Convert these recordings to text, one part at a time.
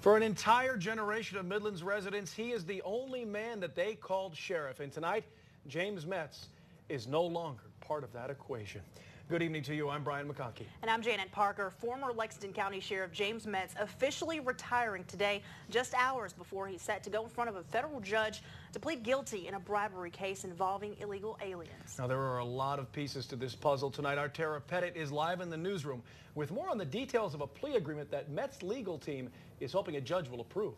For an entire generation of Midlands residents, he is the only man that they called sheriff. And tonight, James Metz is no longer part of that equation. Good evening to you. I'm Brian McConkey. And I'm Janet Parker. Former Lexington County Sheriff James Metz officially retiring today, just hours before he's set to go in front of a federal judge to plead guilty in a bribery case involving illegal aliens. Now, there are a lot of pieces to this puzzle tonight. Our Tara Pettit is live in the newsroom with more on the details of a plea agreement that Metz legal team is hoping a judge will approve.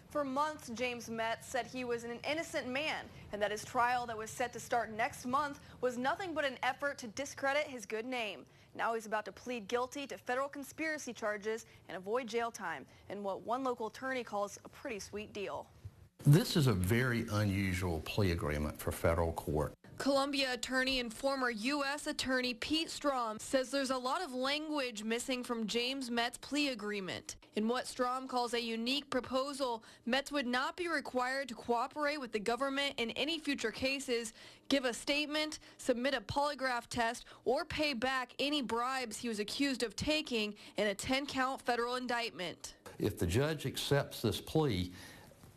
For months, James Metz said he was an innocent man and that his trial that was set to start next month was nothing but an effort to discredit his good name. Now he's about to plead guilty to federal conspiracy charges and avoid jail time in what one local attorney calls a pretty sweet deal. This is a very unusual plea agreement for federal court. Columbia attorney and former U.S. Attorney Pete Strom says there's a lot of language missing from James Metz's plea agreement. In what Strom calls a unique proposal, Metz would not be required to cooperate with the government in any future cases, give a statement, submit a polygraph test, or pay back any bribes he was accused of taking in a 10-count federal indictment. If the judge accepts this plea,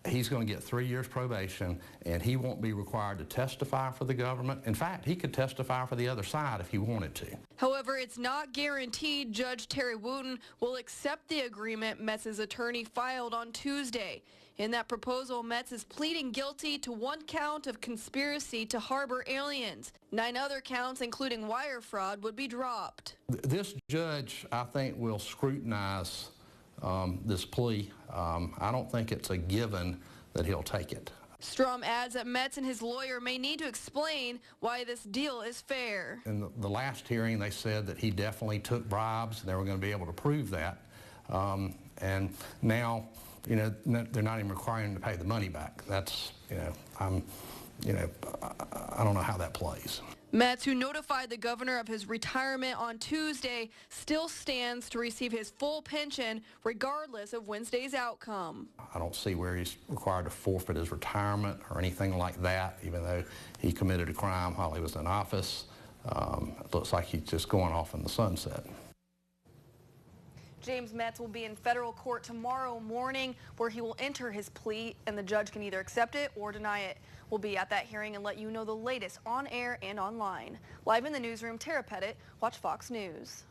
he's going to get 3 years probation, and he won't be required to testify for the government. In fact, he could testify for the other side if he wanted to. However, it's not guaranteed Judge Terry Wooten will accept the agreement Metz's attorney filed on Tuesday. In that proposal, Metz is pleading guilty to 1 count of conspiracy to harbor aliens. 9 other counts, including wire fraud, would be dropped. This judge, I think, will scrutinize this plea. I don't think it's a given that he'll take it. Strom adds that Metz and his lawyer may need to explain why this deal is fair. In the last hearing, they said that he definitely took bribes, and they were going to be able to prove that. And now, they're not even requiring him to pay the money back. That's, I don't know how that plays. Metz, who notified the governor of his retirement on Tuesday, still stands to receive his full pension regardless of Wednesday's outcome. I don't see where he's required to forfeit his retirement or anything like that, even though he committed a crime while he was in office. It looks like he's just going off in the sunset. James Metz will be in federal court tomorrow morning where he will enter his plea and the judge can either accept it or deny it. We'll be at that hearing and let you know the latest on air and online. Live in the newsroom, Tara Pettit, Watch Fox News.